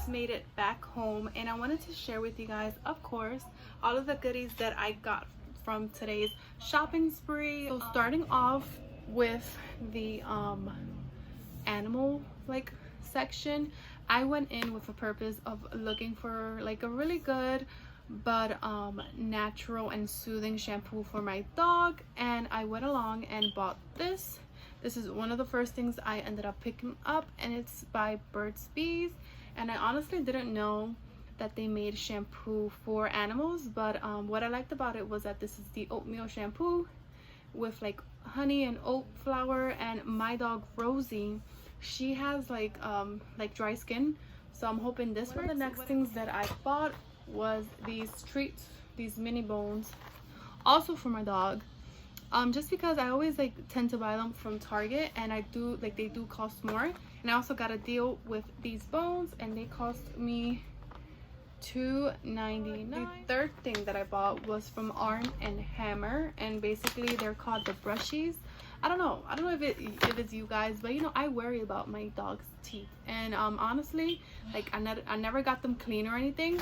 just made it back home, and I wanted to share with you guys, of course, all of the goodies that I got from today's shopping spree. So starting off with the animal like section, I went in with a purpose of looking for like a really good but natural and soothing shampoo for my dog, and I went along and bought this. This is one of the first things I ended up picking up, and it's by Burt's Bees. And I honestly didn't know that they made shampoo for animals, but what I liked about it was that this is the oatmeal shampoo with like honey and oat flour. And my dog Rosie, she has like dry skin, so I'm hoping this works. One of the next things that I bought was these treats, these mini bones, also for my dog. Just because I always like tend to buy them from Target, and I do like they do cost more. And I also got a deal with these bones, and they cost me $2.99. The third thing that I bought was from Arm and Hammer, and basically they're called the brushies. I don't know if it's you guys, but you know, I worry about my dog's teeth, and honestly, like I never got them clean or anything,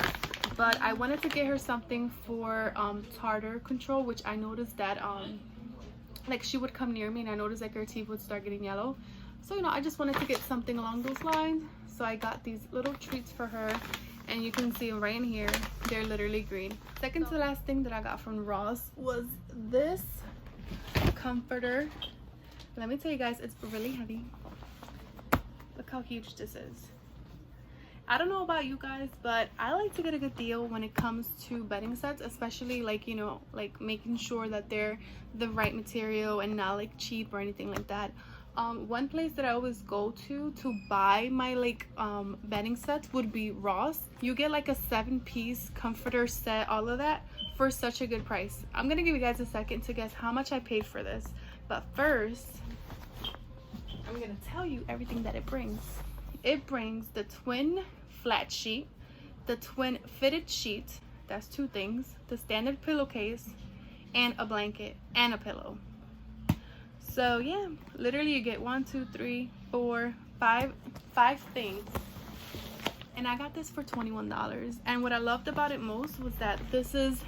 but I wanted to get her something for tartar control, which I noticed that like she would come near me and I noticed like her teeth would start getting yellow. So you know, I just wanted to get something along those lines, so I got these little treats for her, and you can see them right in here. They're literally green. Second to last thing that I got from Ross was this comforter. Let me tell you guys, it's really heavy. Look how huge this is. I don't know about you guys, but I like to get a good deal when it comes to bedding sets, especially like, you know, like making sure that they're the right material and not like cheap or anything like that. One place that I always go to buy my like bedding sets would be Ross. You get like a 7-piece comforter set, all of that, for such a good price. I'm gonna give you guys a second to guess how much I paid for this, but first I'm gonna tell you everything that it brings. It brings the twin flat sheet, the twin fitted sheet, that's 2 things, the standard pillowcase, and a blanket and a pillow. So yeah, literally you get 1, 2, 3, 4, 5 things, and I got this for $21. And what I loved about it most was that this is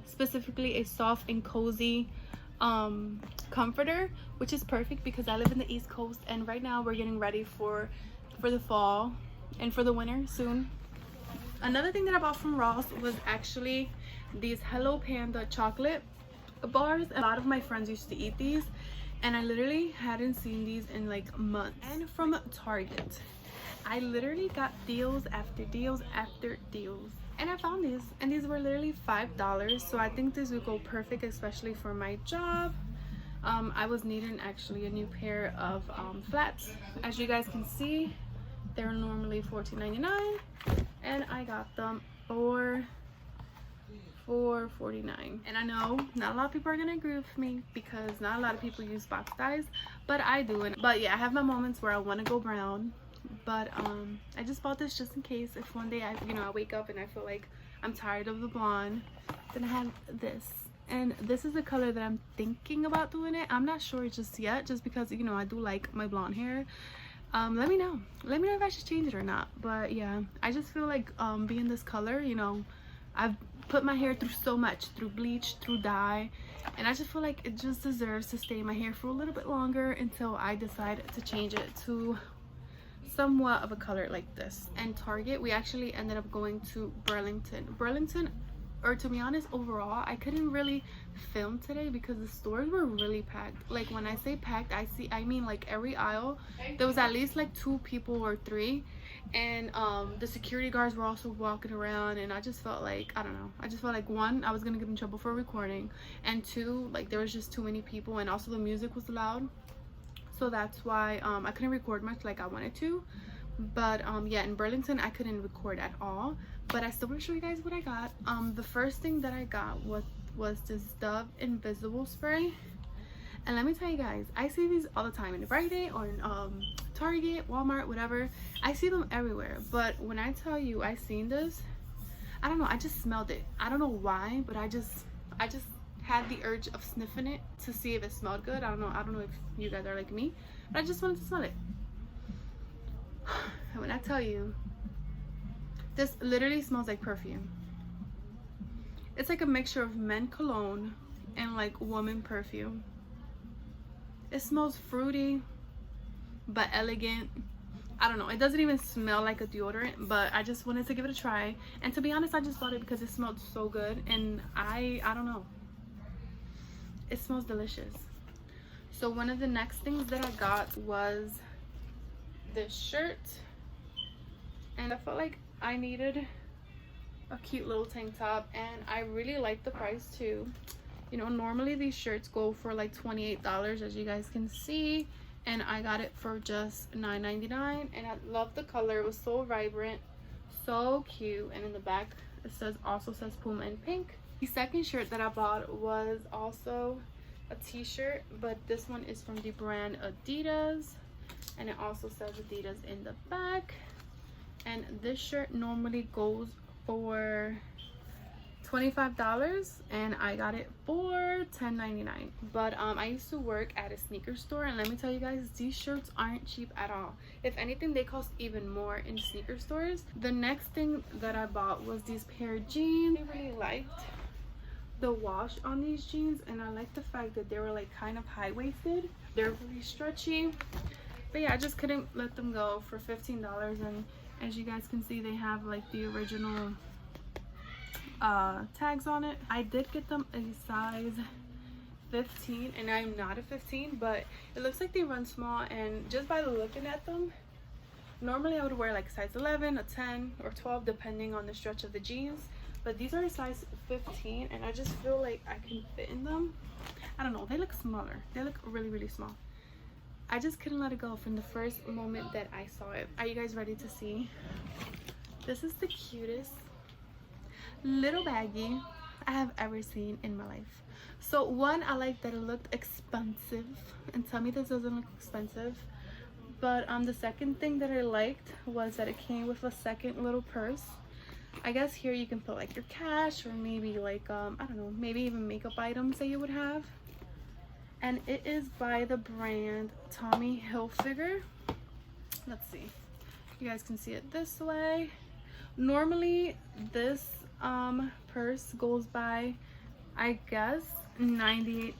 specifically a soft and cozy comforter, which is perfect because I live in the East Coast, and right now we're getting ready for the fall and for the winter soon. Another thing that I bought from Ross was actually these Hello Panda chocolate bars. A lot of my friends used to eat these, and I literally hadn't seen these in like months. And from Target, I literally got deals after deals after deals, and I found these, and these were literally $5. So I think this would go perfect, especially for my job. I was needing actually a new pair of flats. As you guys can see, they're normally $14.99, and I got them for $4.49. And I know not a lot of people are gonna agree with me because not a lot of people use box dyes, but I do. But yeah, I have my moments where I want to go brown, but I just bought this just in case if one day I wake up and I feel like I'm tired of the blonde. Then I have this, and this is the color that I'm thinking about doing it. I'm not sure just yet, just because you know I do like my blonde hair. Let me know if I should change it or not. But yeah, I just feel like being this color, you know, I've put my hair through so much, through bleach, through dye, and I just feel like it just deserves to stay in my hair for a little bit longer until I decide to change it to somewhat of a color like this. And Target, we actually ended up going to Burlington, or to be honest, overall I couldn't really film today because the stores were really packed. Like when I say packed, I mean like every aisle there was at least like 2 people or 3, and the security guards were also walking around, and I just felt like, I don't know, I just felt like 1, I was gonna get in trouble for recording, and 2, like there was just too many people, and also the music was loud, so that's why I couldn't record much like I wanted to. But yeah, in Burlington I couldn't record at all, but I still want to show you guys what I got. The first thing that I got was this Dove Invisible Spray, and let me tell you guys, I see these all the time in Rite Aid or in Target, Walmart, whatever. I see them everywhere, but when I tell you I seen this, I don't know, I just smelled it. I don't know why, but I just had the urge of sniffing it to see if it smelled good. I don't know if you guys are like me, but I just wanted to smell it. And when I tell you, This literally smells like perfume. It's like a mixture of men cologne and like woman perfume. It smells fruity but elegant. I don't know, it doesn't even smell like a deodorant, but I just wanted to give it a try. And to be honest, I just bought it because it smelled so good, and I don't know, it smells delicious. So one of the next things that I got was this shirt, and I felt like I needed a cute little tank top, and I really like the price too. You know, normally these shirts go for like $28, as you guys can see, and I got it for just $9.99. And I love the color. It was so vibrant, so cute. And in the back it also says Puma in pink. The second shirt that I bought was also a t-shirt, but this one is from the brand Adidas, and it also says Adidas in the back. And this shirt normally goes for $25, and I got it for $10.99. But I used to work at a sneaker store, and let me tell you guys, these shirts aren't cheap at all. If anything, they cost even more in sneaker stores. The next thing that I bought was these pair of jeans. I really liked the wash on these jeans, and I like the fact that they were like kind of high-waisted. They're really stretchy, but yeah, I just couldn't let them go for $15. And as you guys can see, they have like the original tags on it. I did get them a size 15, and I'm not a 15, but it looks like they run small. And just by looking at them, normally I would wear like size 11, a 10, or 12 depending on the stretch of the jeans, but these are a size 15, and I just feel like I can fit in them. I don't know, they look smaller. They look really, really small. I just couldn't let it go from the first moment that I saw it. Are you guys ready to see? This is the cutest little baggie I have ever seen in my life. So one, I like that it looked expensive, and tell me this doesn't look expensive. But the second thing that I liked was that it came with a second little purse. I guess here you can put like your cash, or maybe like I don't know, maybe even makeup items that you would have. And it is by the brand Tommy Hilfiger. Let's see, you guys can see it this way. Normally this purse goes by, I guess, $98.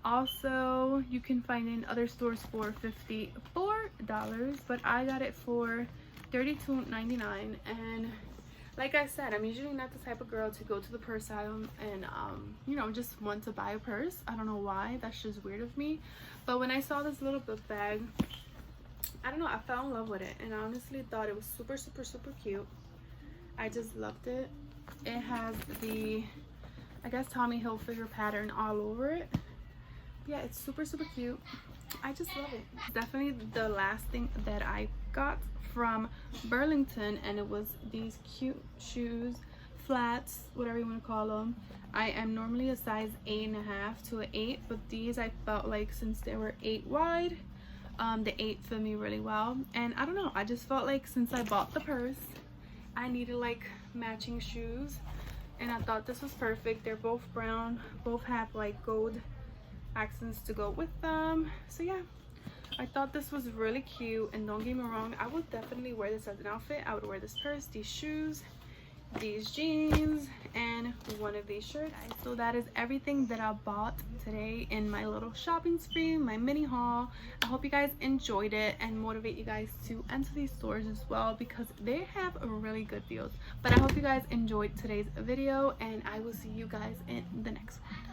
Also, you can find it in other stores for $54, but I got it for $32.99. And like I said, I'm usually not the type of girl to go to the purse aisle and you know, just want to buy a purse. I don't know why, that's just weird of me. But when I saw this little book bag, I don't know, I fell in love with it, and I honestly thought it was super, super, super cute. I just loved it. It has the, I guess, Tommy Hilfiger pattern all over it. Yeah, it's super, super cute. I just love it. Definitely the last thing that I got from Burlington, and it was these cute shoes, flats, whatever you want to call them. I am normally a size 8.5 to an 8, but these I felt like, since they were 8 wide, the 8 fit me really well. And I don't know, I just felt like since I bought the purse, I needed like matching shoes, and I thought this was perfect. They're both brown, both have like gold accents to go with them. So yeah, I thought this was really cute, and don't get me wrong, I would definitely wear this as an outfit. I would wear this purse, these shoes, these jeans, and one of these shirts. So that is everything that I bought today in my little shopping spree, my mini haul. I hope you guys enjoyed it and motivate you guys to enter these stores as well, because they have really good deals. But I hope you guys enjoyed today's video, and I will see you guys in the next one.